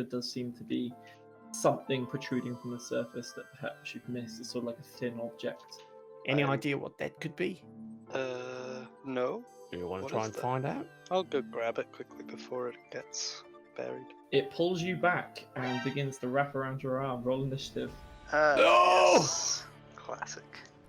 there does seem to be something protruding from the surface that perhaps you've missed. It's sort of like a thin object. Any idea what that could be? No. Do you want to What try is and that? find out? I'll go grab it quickly before it gets buried. It pulls you back and begins to wrap around your arm. Roll initiative. No! Yes. Classic.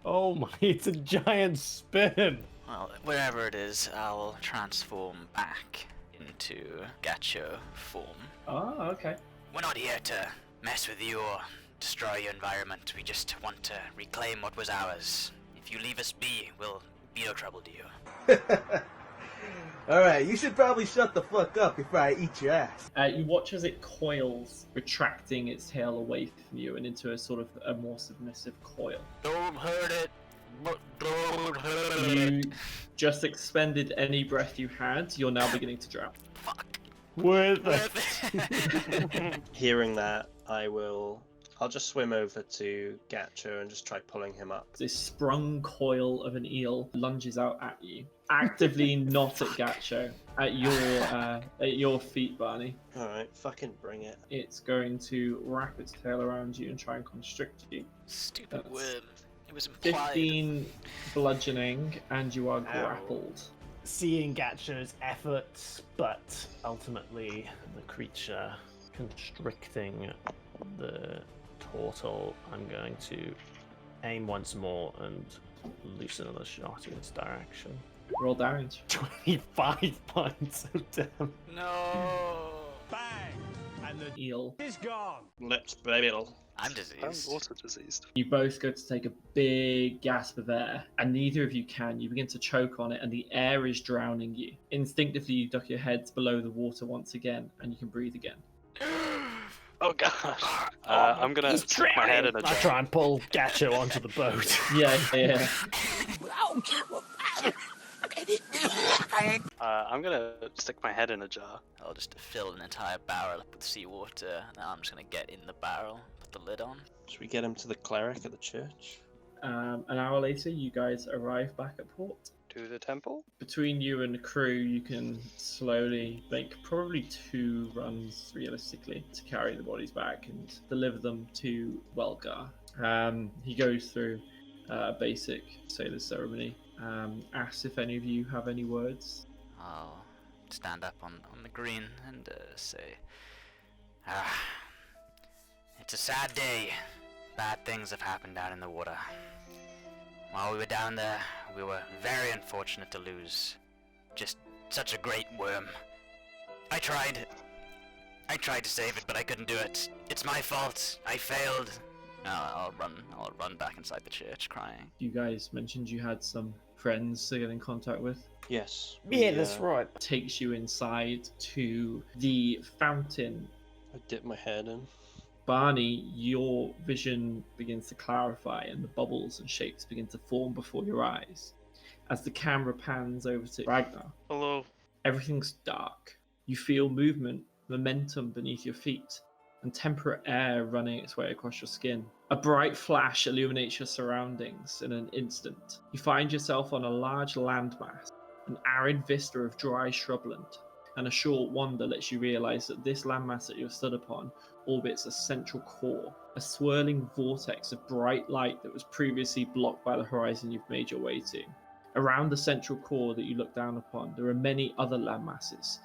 Oh my, it's a giant spin! Well, wherever it is, I'll transform back into Gacho form. Oh, okay. We're not here to mess with you or destroy your environment. We just want to reclaim what was ours. If you leave us be, we'll be no trouble to you. Alright, you should probably shut the fuck up before I eat your ass. You watch as it coils, retracting its tail away from you and into a sort of a more submissive coil. Don't hurt it. Don't hurt You it. just expended any breath you had. You're now beginning to drown. Fuck. Worth Worth it. Hearing that, I'll just swim over to Gacho and just try pulling him up. This sprung coil of an eel lunges out at you, actively not at Gacho, at your feet, Barney. Alright, fucking bring it. It's going to wrap its tail around you and try and constrict you. Stupid That's worm. It was implied. 15 bludgeoning, and you are grappled. Seeing Gacho's efforts, but ultimately the creature constricting the turtle, I'm going to aim once more and loose another shot in its direction. Roll damage. 25 points of damage. No. Bang! And the Eel. is gone. Let's baby. I'm I'm diseased. also diseased. You both go to take a big gasp of air, and neither of you can. You begin to choke on it, and the air is drowning you. Instinctively, you duck your heads below the water once again, and you can breathe again. Oh gosh. I'm gonna He's stick my head in a I jar. try and pull Gacho onto the boat. Yeah. I'm gonna stick my head in a jar. I'll just fill an entire barrel up with seawater. Now I'm just gonna get in the barrel, put the lid on. Should we get him to the cleric at the church? An hour later, you guys arrive back at port. To the temple? Between you and the crew, you can slowly make probably 2 runs, realistically, to carry the bodies back and deliver them to Welgar. He goes through a basic sailor ceremony, asks if any of you have any words. I'll stand up on the green and say, it's a sad day. Bad things have happened down in the water. While we were down there, we were very unfortunate to lose just such a great worm. I tried to save it, but I couldn't do it. It's my fault. I failed. I'll run back inside the church crying. You guys mentioned you had some friends to get in contact with. Yes. Yeah, that's right. Takes you inside to the fountain. I dip my head in. Barney, your vision begins to clarify and the bubbles and shapes begin to form before your eyes. As the camera pans over to Ragnar, Hello. everything's dark. You feel movement, momentum beneath your feet, and temperate air running its way across your skin. A bright flash illuminates your surroundings in an instant. You find yourself on a large landmass, an arid vista of dry shrubland, and a short wander lets you realize that this landmass that you're stood upon orbits a central core, a swirling vortex of bright light that was previously blocked by the horizon you've made your way to. Around the central core that you look down upon, there are many other landmasses,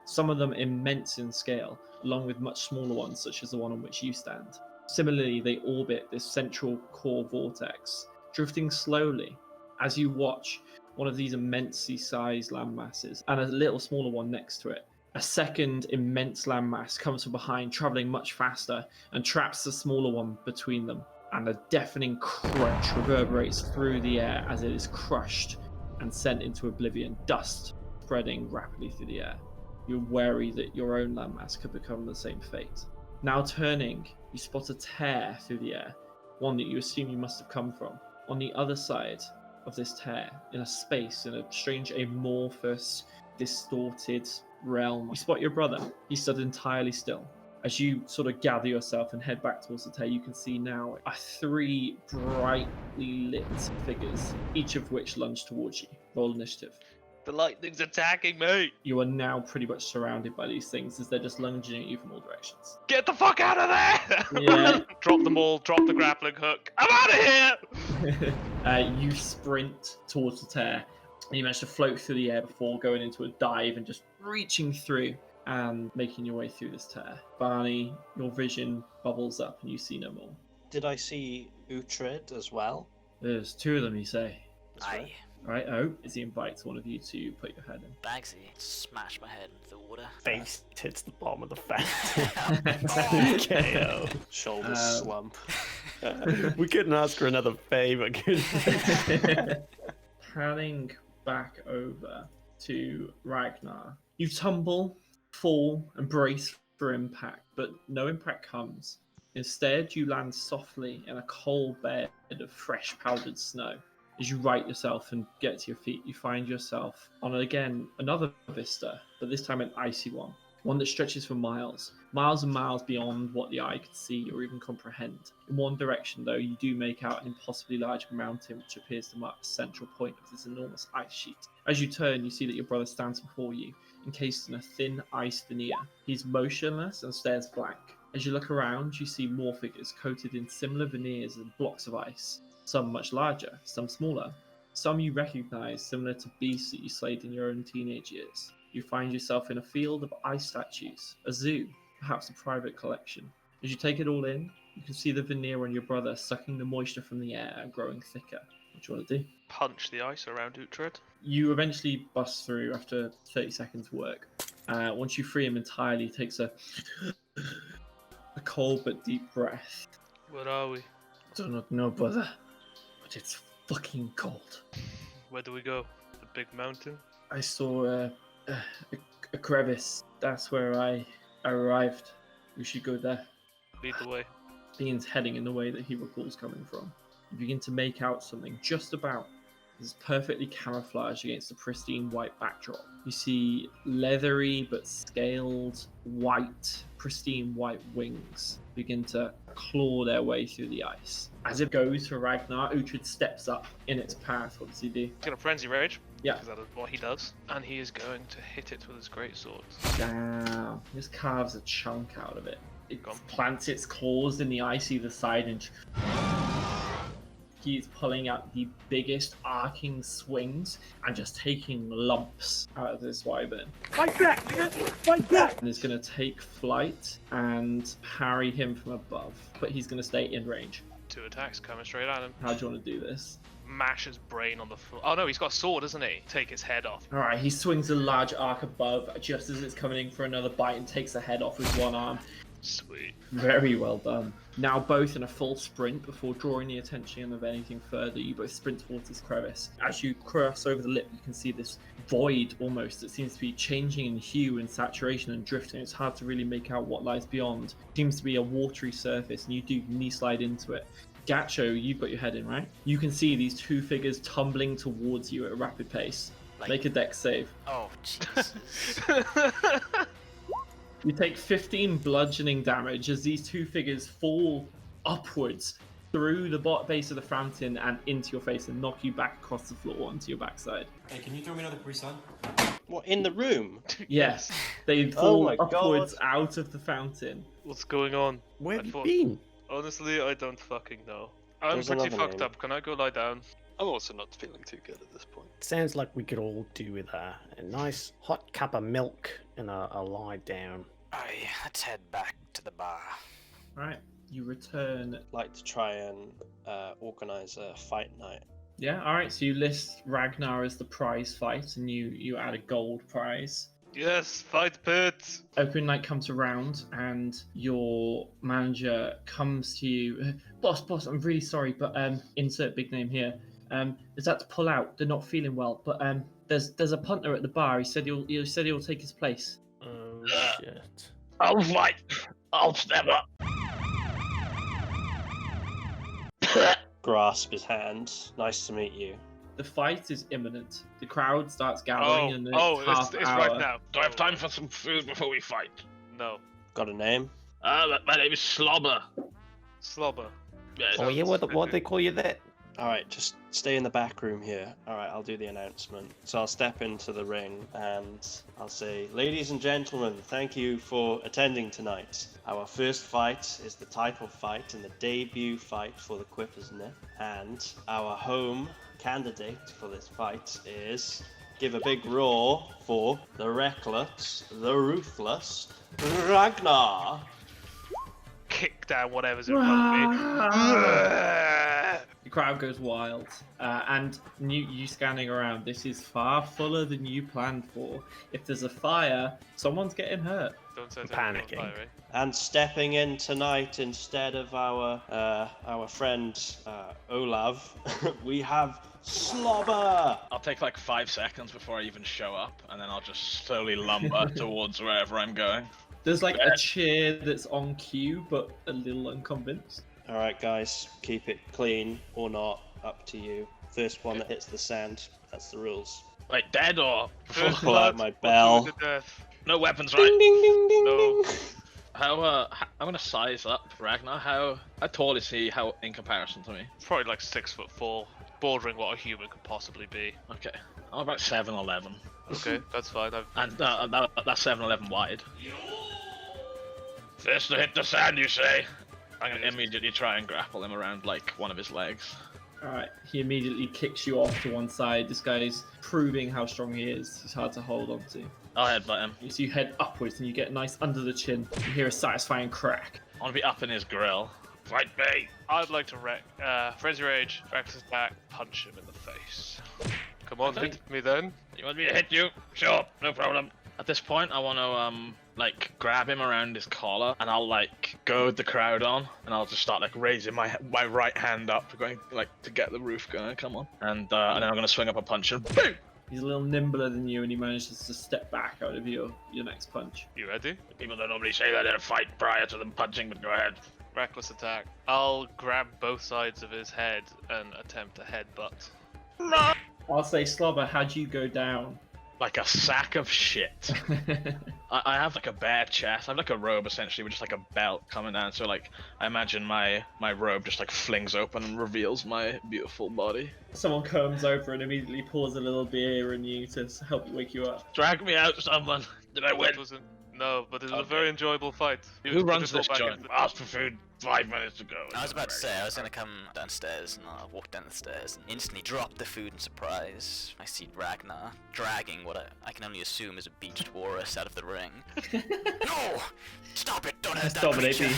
some of them immense in scale, along with much smaller ones such as the one on which you stand. Similarly, they orbit this central core vortex, drifting slowly as you watch one of these immensely sized landmasses and a little smaller one next to it. A second immense landmass comes from behind, traveling much faster, and traps the smaller one between them. And a deafening crunch reverberates through the air as it is crushed and sent into oblivion, dust spreading rapidly through the air. You're wary that your own landmass could become the same fate. Now turning, you spot a tear through the air, one that you assume you must have come from. On the other side of this tear, in a space, in a strange amorphous, distorted realm, you spot your brother. He stood entirely still. As you sort of gather yourself and head back towards the tear, you can see now 3 brightly lit figures, each of which lunge towards you. Roll initiative. The lightning's attacking me! You are now pretty much surrounded by these things as they're just lunging at you from all directions. Get the fuck out of there! Yeah. Drop them all, drop the grappling hook. I'm out of here! You sprint towards the tear, and you manage to float through the air before going into a dive and just reaching through and making your way through this tear. Barney, your vision bubbles up and you see no more. Did I see Uhtred as well? There's two of them, you say. Aye. Right, as he invites one of you to put your head in. Bagsy, smash my head into the water. Face hits the bottom of the fountain. KO. Shoulders slump. We couldn't ask for another favour, could we? Panning back over to Ragnar. You tumble, fall, and brace for impact, but no impact comes. Instead, you land softly in a cold bed of fresh powdered snow. As you right yourself and get to your feet, you find yourself on, again, another vista, but this time an icy one that stretches for miles and miles beyond what the eye could see or even comprehend. In one direction, though, you do make out an impossibly large mountain which appears to mark the central point of this enormous ice sheet. As you turn, you see that your brother stands before you, encased in a thin ice veneer. He's motionless and stares blank. As you look around, you see more figures coated in similar veneers and blocks of ice. Some much larger, some smaller. Some you recognize, similar to beasts that you slayed in your own teenage years. You find yourself in a field of ice statues, a zoo, perhaps a private collection. As you take it all in, you can see the veneer on your brother sucking the moisture from the air and growing thicker. What do you want to do? Punch the ice around Uhtred. You eventually bust through after 30 seconds work. Once you free him entirely, he takes a cold but deep breath. Where are we? Do not know, brother, but it's fucking cold. Where do we go? The big mountain? I saw a crevice. That's where I arrived. We should go there. Lead the way. Bean's heading in the way that he recalls coming from. You begin to make out something just about. It's perfectly camouflaged against the pristine white backdrop. You see leathery but scaled white, pristine white wings begin to claw their way through the ice. As it goes for Ragnar, Uhtred steps up in its path. What does he do? He's gonna frenzy rage. Yeah. Because that is what he does. And he is going to hit it with his greatsword. Damn. He just carves a chunk out of it. It Gone. plants its claws in the ice either side and he's pulling out the biggest arcing swings and just taking lumps out of this wyvern. Fight back! Fight back! And is going to take flight and parry him from above, but he's going to stay in range. 2 attacks coming straight at him. How do you want to do this? Mash his brain on the floor. Oh no, he's got a sword, isn't he? Take his head off. All right, he swings a large arc above just as it's coming in for another bite and takes the head off with one arm. Sweet. Very well done. Now both in a full sprint before drawing the attention of anything further, you both sprint towards this crevice. As you cross over the lip, you can see this void almost that seems to be changing in hue and saturation and drifting. It's hard to really make out what lies beyond. It seems to be a watery surface and you do knee slide into it. Gacho, you've got your head in, right? You can see these two figures tumbling towards you at a rapid pace. Make a dex save. Oh, Jesus. You take 15 bludgeoning damage as these two figures fall upwards through the base of the fountain and into your face and knock you back across the floor onto your backside. Hey, can you throw me another Capri-Sun? What, in the room? Yes, they Oh fall my upwards God. out of the fountain. What's going on? Where have I you thought- been? Honestly, I don't fucking know. I'm There's pretty another fucked name. up. Can I go lie down? I'm also not feeling too good at this point. Sounds like we could all do with a nice hot cup of milk and a lie down. Aye, let's head back to the bar. Right, you return. Like to try and organize a fight night. Yeah, all right. So you list Ragnar as the prize fight, and you add a gold prize. Yes, fight pit! Open night comes around, and your manager comes to you. Boss, I'm really sorry, but insert big name here. Is that to pull out? They're not feeling well, but there's a punter at the bar. He said he'll take his place. Oh shit. I'll fight! I'll step up! Grasp his hand. Nice to meet you. The fight is imminent. The crowd starts gathering, and it's half hour. right now. Do I have time for some food before we fight? No. Got a name? My name is Slobber. Slobber. Yes. Oh yeah, what they call you that? Alright, just stay in the back room here. Alright, I'll do the announcement. So I'll step into the ring and I'll say, ladies and gentlemen, thank you for attending tonight. Our first fight is the title fight and the debut fight for the Quipper's Nip. And our home candidate for this fight is, give a big roar for the reckless, the ruthless, Ragnar. Kick down whatever's in front of me. The crowd goes wild, and you scanning around. This is far fuller than you planned for. If there's a fire, someone's getting hurt. Don't set Panicking. anyone on fire, eh? And stepping in tonight instead of our friend Olav, we have Slobber. I'll take like 5 seconds before I even show up, and then I'll just slowly lumber towards wherever I'm going. There's like a cheer that's on cue, but a little unconvinced. All right, guys, keep it clean or not, up to you. First one that hits the sand, that's the rules. Like dead or First Pull out blood, my or bell. to the death. no weapons, right? Ding ding ding ding No. ding. How I'm gonna size up Ragnar. How tall is he? How in comparison to me? Probably like 6'4", bordering what a human could possibly be. Okay, I'm about 7'11", Okay, that's fine. and that's 7'11" wide. First to hit the sand, you say? I'm gonna immediately try and grapple him around like one of his legs. Alright, he immediately kicks you off to one side. This guy is proving how strong he is. He's hard to hold on to. I'll headbutt him. So you head upwards and you get nice under the chin. You hear a satisfying crack. I want to be up in his grill. Fight me! I'd like to Frenzy Rage, Reckless Attack, punch him in the face. Come on, Okay. hit me then. You want me to hit you? Sure, no problem. At this point, I want to like grab him around his collar, and I'll like goad the crowd on, and I'll just start like raising my right hand up, going like to get the roof going. Come on, and then I'm gonna swing up a punch and boom. He's a little nimbler than you and he manages to step back out of your next punch. You ready? People don't normally say that in a fight prior to them punching, but go ahead. Reckless Attack. I'll grab both sides of his head and attempt a headbutt. I'll say, Slobber, how'd you go down? Like a sack of shit. I have like a bare chest. I have like a robe essentially with just like a belt coming down. So like I imagine my robe just like flings open and reveals my beautiful body. Someone comes over and immediately pours a little beer in you to help wake you up. Drag me out, someone. Did I win? That wasn't... No, but it was a Okay. very enjoyable fight. Who runs this Just go back joint? into- Asked for food 5 minutes ago. I was about to say, I was gonna come downstairs, and I walked down the stairs and instantly dropped the food in surprise. I see Ragnar dragging what I can only assume is a beached walrus out of the ring. No! Stop it! Don't hurt that Dominate creature! me.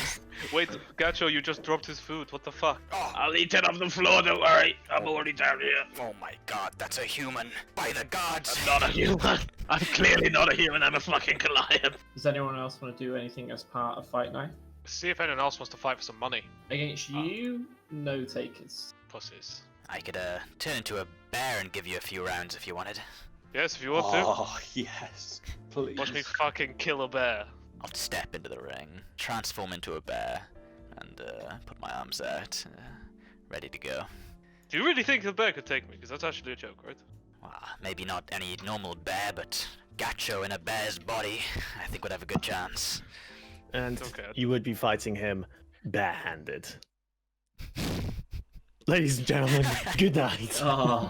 Wait, Gacho, you just dropped his food. What the fuck? Oh, I'll eat it off the floor, don't worry. I'm already down here. oh my god, that's a human! By the gods! I'm not a human. I'm clearly not a human. I'm a fucking Goliath. Does anyone else want to do anything as part of Fight Night? See if anyone else wants to fight for some money. Against you, no takers. Pussies. I could turn into a bear and give you a few rounds if you wanted. Yes, if you want to. Oh yes, please. Watch me fucking kill a bear. I'll step into the ring, transform into a bear, and put my arms out, ready to go. Do you really think the bear could take me? Because that's actually a joke, right? Well, maybe not any normal bear, but Gacho in a bear's body, I think would have a good chance. And Okay. you would be fighting him barehanded. Ladies and gentlemen, good night. Oh.